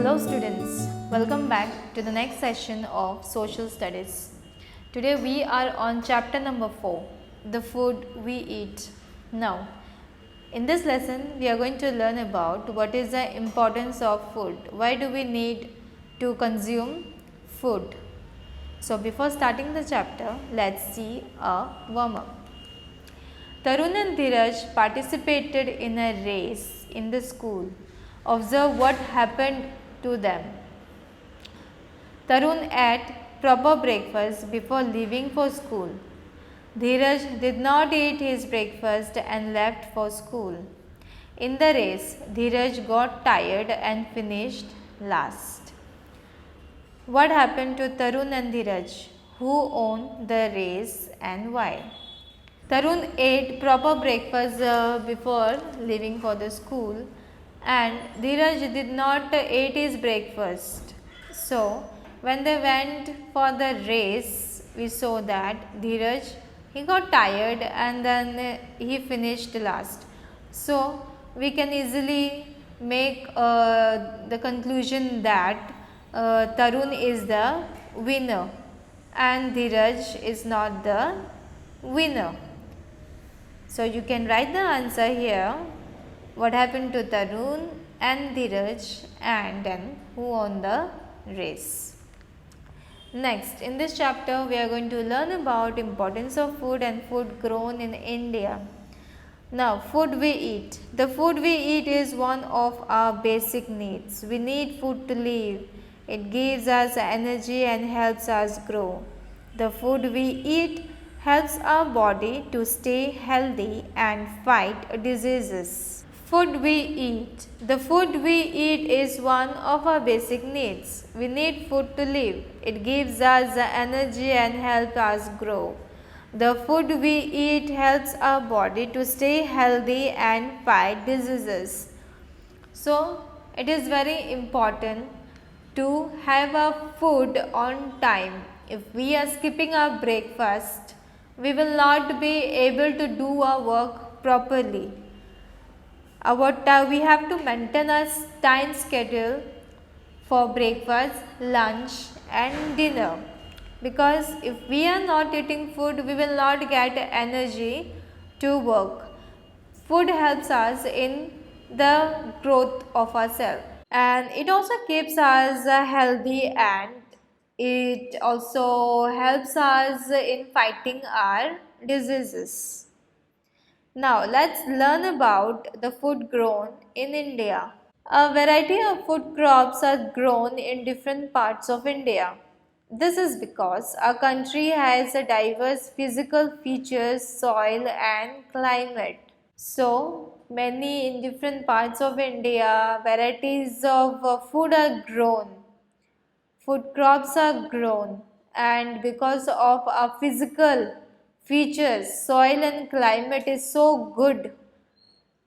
Hello students, welcome back to the next session of Social Studies. Today we are on chapter number 4, the food we eat. Now, in this lesson we are going to learn about what is the importance of food. Why do we need to consume food? So before starting the chapter, let's see a warm-up. Tarun and Dheeraj participated in a race in the school. Observe what happened to them. Tarun ate proper breakfast before leaving for school. Dheeraj did not eat his breakfast and left for school. In the race, Dheeraj got tired and finished last. What happened to Tarun and Dheeraj? Who won the race and why? Tarun ate proper breakfast before leaving for the school, and Dheeraj did not eat his breakfast. So, when they went for the race, we saw that Dheeraj, he got tired and then he finished last. So, we can easily make the conclusion that Tarun is the winner and Dheeraj is not the winner. So, you can write the answer here. What happened to Tarun and Dheeraj and then who won the race. Next, in this chapter we are going to learn about importance of food and food grown in India. Now, food we eat. The food we eat is one of our basic needs. We need food to live. It gives us energy and helps us grow. The food we eat helps our body to stay healthy and fight diseases. Food we eat. The food we eat is one of our basic needs. We need food to live. It gives us energy and helps us grow. The food we eat helps our body to stay healthy and fight diseases. So, it is very important to have our food on time. If we are skipping our breakfast, we will not be able to do our work properly. We have to maintain a time schedule for breakfast, lunch and dinner, because if we are not eating food, we will not get energy to work. Food helps us in the growth of ourselves, and it also keeps us healthy, and it also helps us in fighting our diseases. Now, let's learn about the food grown in India. A variety of food crops are grown in different parts of India. This is because our country has a diverse physical features, soil and climate. So, many in different parts of India, varieties of food are grown. Food crops are grown, and because of our physical features, soil and climate is so good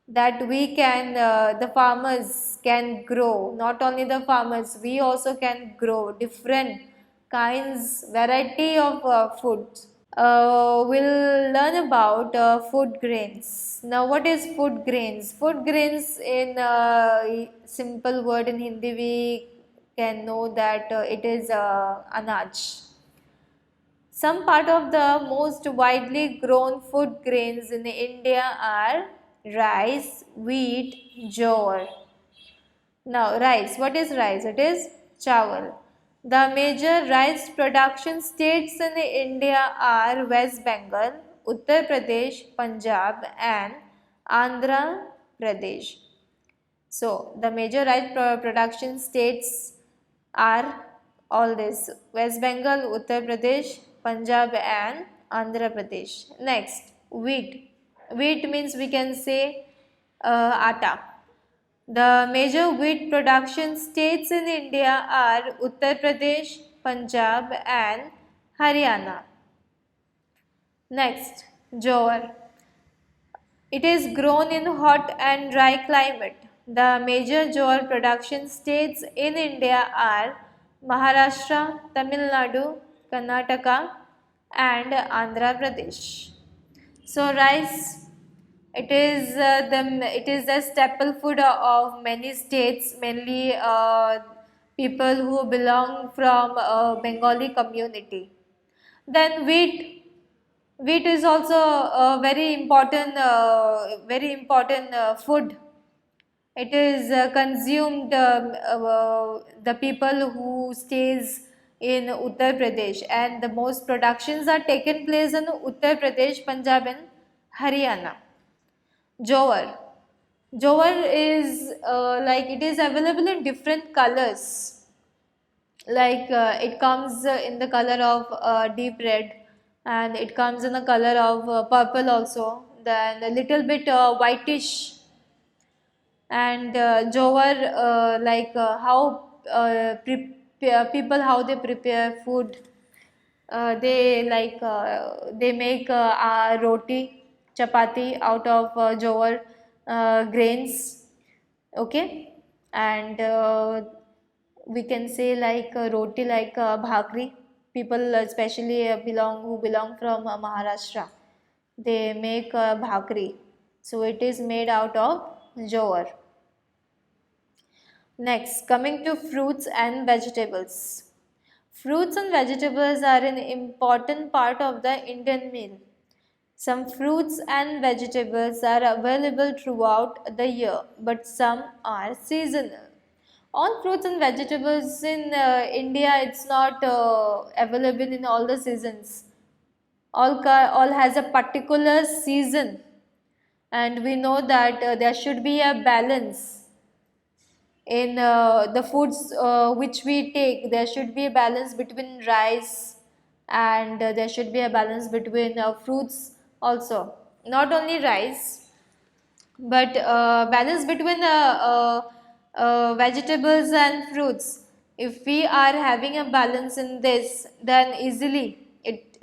that we can, the farmers can grow. Not only the farmers, we also can grow different kinds, variety of foods. We'll learn about food grains. Now, what is food grains? Food grains, in simple word in Hindi, we can know that it is anaj. Some part of the most widely grown food grains in India are rice, wheat, jowar. Now, rice. What is rice? It is chawal. The major rice production states in India are West Bengal, Uttar Pradesh, Punjab and Andhra Pradesh. So, the major rice production states are all this: West Bengal, Uttar Pradesh, Punjab and Andhra Pradesh. Next, wheat. Wheat means we can say atta. The major wheat production states in India are Uttar Pradesh, Punjab and Haryana. Next, jowar. It is grown in hot and dry climate. The major jowar production states in India are Maharashtra, Tamil Nadu, Karnataka and Andhra Pradesh. So, rice, it is the staple food of many states, mainly people who belong from Bengali community. Then wheat is also a very important food. It is consumed the people who stays in Uttar Pradesh, and the most productions are taken place in Uttar Pradesh, Punjab and Haryana. Jowar. Jowar is like it is available in different colors. Like it comes in the color of deep red, and it comes in the color of purple also. Then a little bit whitish. And jowar, like how people how they prepare food. They make roti, chapati out of jowar grains. Okay, and we can say like roti, like bhakri. People especially belong from Maharashtra. They make bhakri, so it is made out of jowar. Next, coming to fruits and vegetables. Fruits and vegetables are an important part of the Indian meal. Some fruits and vegetables are available throughout the year, but some are seasonal. All fruits and vegetables in India, it's not available in all the seasons. All has a particular season, and we know that there should be a balance in the foods which we take. There should be a balance between rice, and there should be a balance between fruits also. Not only rice, but balance between vegetables and fruits. If we are having a balance in this, then easily it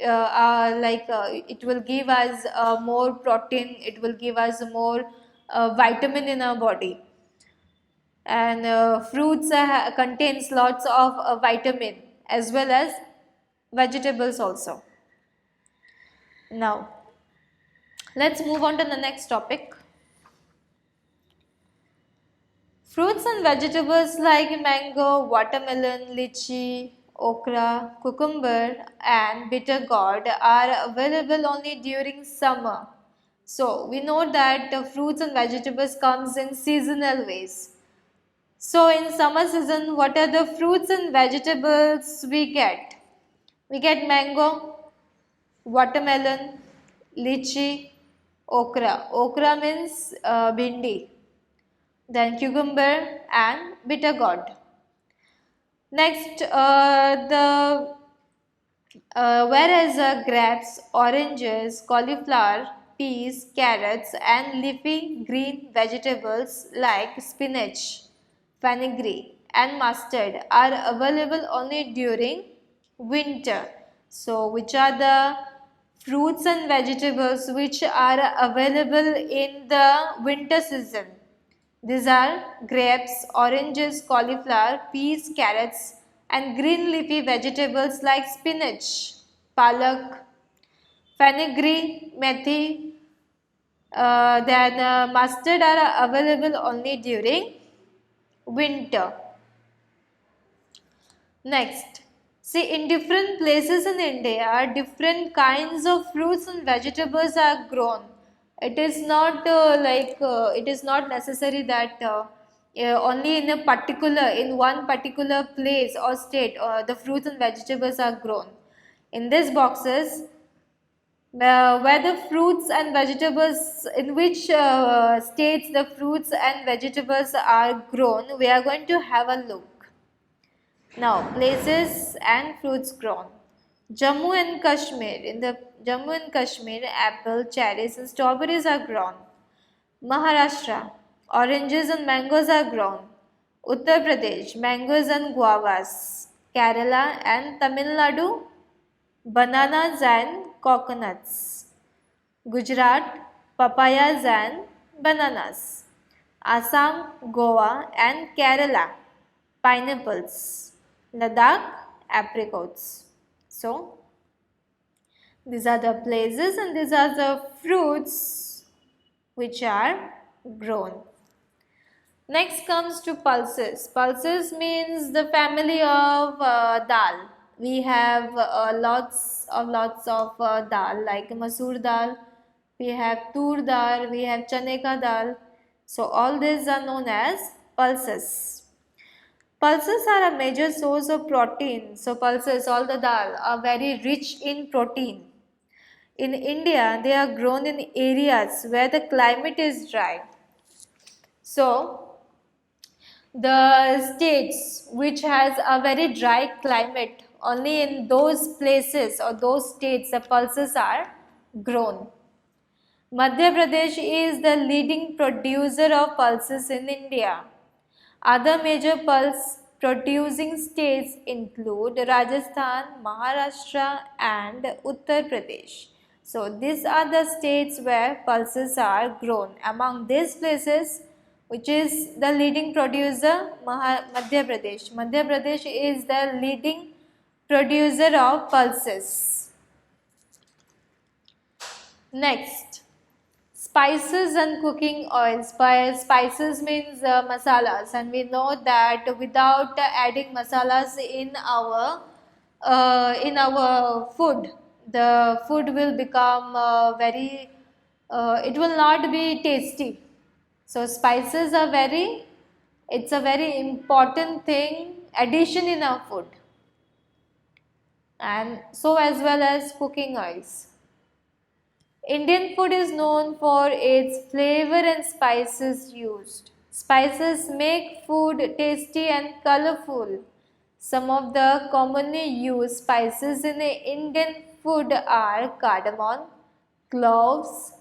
will give us more protein, it will give us more vitamin in our body. And fruits contains lots of vitamin, as well as vegetables also. Now let's move on to the next topic. Fruits and vegetables like mango, watermelon, lychee, okra, cucumber and bitter gourd are available only during summer. So we know that fruits and vegetables comes in seasonal ways. So in summer season, what are the fruits and vegetables we get? We get mango, watermelon, lychee, okra. Okra means bhindi. Then cucumber and bitter gourd. Next, whereas grapes, oranges, cauliflower, peas, carrots and leafy green vegetables like spinach, fenugreek and mustard are available only during winter. So, which are the fruits and vegetables which are available in the winter season? These are grapes, oranges, cauliflower, peas, carrots and green leafy vegetables like spinach, palak, fenugreek, methi, then mustard are available only during winter. Next, see, in different places in India, different kinds of fruits and vegetables are grown. It is not it is not necessary that only in one particular place or state the fruits and vegetables are grown. In these boxes, where the fruits and vegetables, in which states the fruits and vegetables are grown, we are going to have a look. Now, places and fruits grown. Jammu and Kashmir. In the Jammu and Kashmir, apple, cherries and strawberries are grown. Maharashtra, oranges and mangoes are grown. Uttar Pradesh, mangoes and guavas. Kerala and Tamil Nadu, bananas and coconuts. Gujarat, papayas and bananas. Assam, Goa and Kerala, pineapples. Ladakh, apricots. So, these are the places and these are the fruits which are grown. Next comes to pulses. Pulses means the family of dal. We have lots of dal like masoor dal. We have tur dal. We have chane ka dal. So all these are known as pulses. Pulses are a major source of protein. So pulses, all the dal, are very rich in protein. In India, they are grown in areas where the climate is dry. So the states which has a very dry climate, only in those places or those states the pulses are grown. Madhya Pradesh is the leading producer of pulses in India. Other major pulse producing states include Rajasthan, Maharashtra and Uttar Pradesh. So these are the states where pulses are grown. Among these places, which is the leading producer, Madhya Pradesh. Madhya Pradesh is the leading producer of pulses. Next, spices and cooking oils. Spices means masalas, and we know that without adding masalas in our food, the food will become it will not be tasty. So spices are it's a very important thing, addition in our food, and so as well as cooking oils. Indian food is known for its flavor and spices used. Spices make food tasty and colorful. Some of the commonly used spices in Indian food are cardamom, cloves,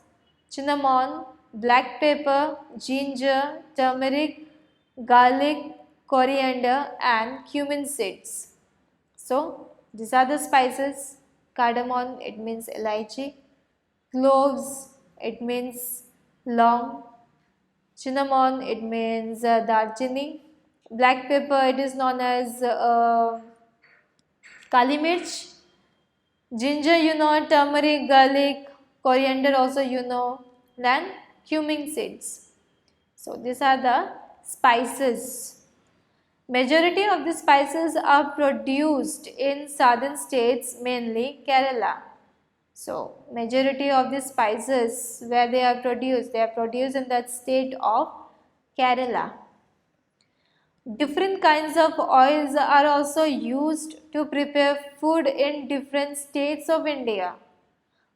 cinnamon, black pepper, ginger, turmeric, garlic, coriander and cumin seeds. So, these are the spices. Cardamom, it means elaichi. Cloves, it means long. Cinnamon, it means darchini. Black pepper, it is known as kali mirch. Ginger, you know, turmeric, garlic, coriander also you know, then cumin seeds. So these are the spices. Majority of the spices are produced in southern states, mainly Kerala. So majority of the spices where they are produced in that state of Kerala. Different kinds of oils are also used to prepare food in different states of India.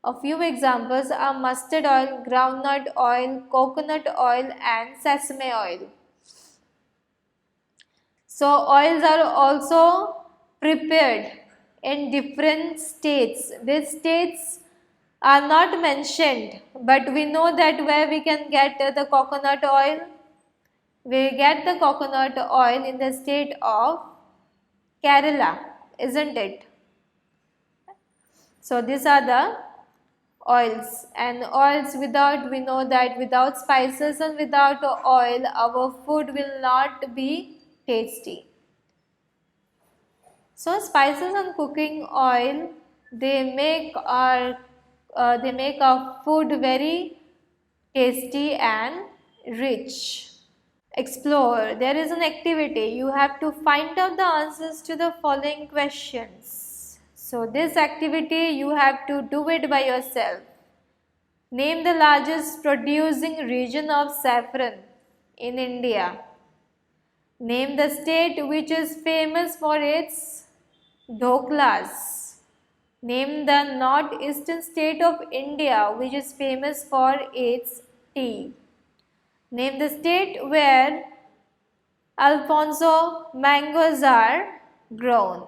A few examples are mustard oil, groundnut oil, coconut oil and sesame oil. So oils are also prepared in different states. These states are not mentioned, but we know that where we can get the coconut oil. We get the coconut oil in the state of Kerala, isn't it? So these are the oils, and oils, without, we know that without spices and without oil our food will not be tasty. So spices and cooking oil, they make our food very tasty and rich. Explore. There is an activity. You have to find out the answers to the following questions. So this activity you have to do it by yourself. Name the largest producing region of saffron in India. Name the state which is famous for its dhoklas. Name the northeastern state of India which is famous for its tea. Name the state where Alfonso mangoes are grown.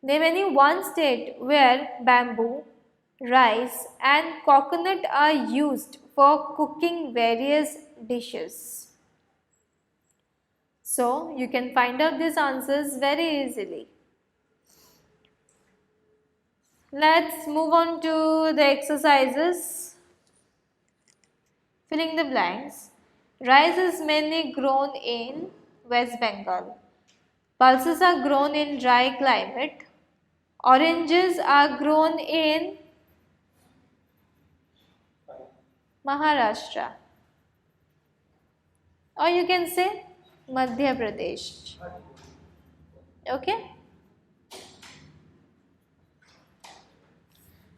Name any one state where bamboo, rice and coconut are used for cooking various dishes. So, you can find out these answers very easily. Let's move on to the exercises. Filling the blanks. Rice is mainly grown in West Bengal. Pulses are grown in dry climate. Oranges are grown in Maharashtra. or you can say Madhya Pradesh. Okay.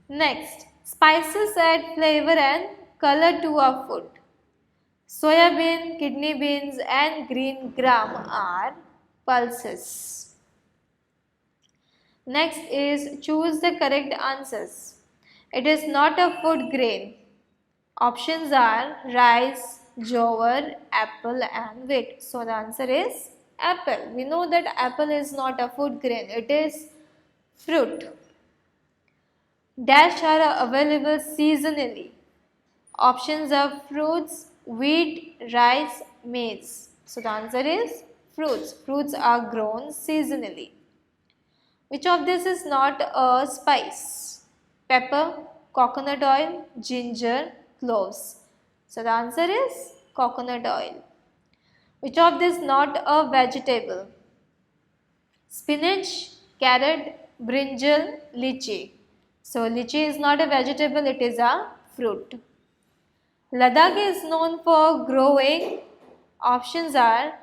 Next, spices add flavor and color to our food. Soya bean, kidney beans and green gram are pulses. Next is choose the correct answers. It is not a food grain. Options are rice, jowar, apple and wheat. So the answer is apple. We know that apple is not a food grain. It is fruit. Dash are available seasonally. Options are fruits, wheat, rice, maize. So the answer is fruits. Fruits are grown seasonally. Which of this is not a spice? Pepper, coconut oil, ginger, cloves. So the answer is coconut oil. Which of this not a vegetable? Spinach, carrot, brinjal, lychee. So lychee is not a vegetable, it is a fruit. Ladakh is known for growing. Options are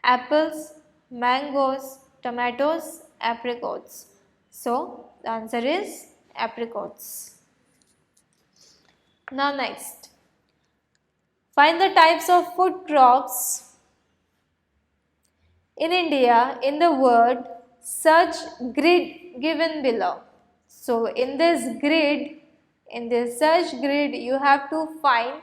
apples, mangoes, tomatoes, apricots. So the answer is apricots. Now next, find the types of food crops in India in the word search grid given below. So in this search grid, you have to find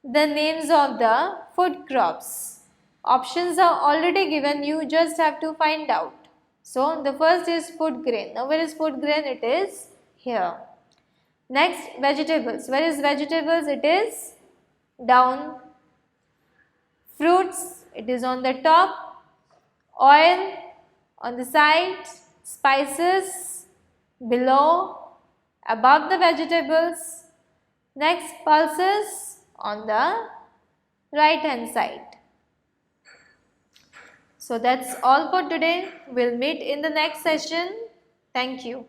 the names of the food crops. Options are already given, you just have to find out. So the first is food grain. Now where is food grain? It is here. Next, vegetables. Where is vegetables? It is down. Fruits, it is on the top. Oil on the side. Spices below. Above the vegetables. Next, pulses on the right hand side. So that's all for today. We'll meet in the next session. Thank you.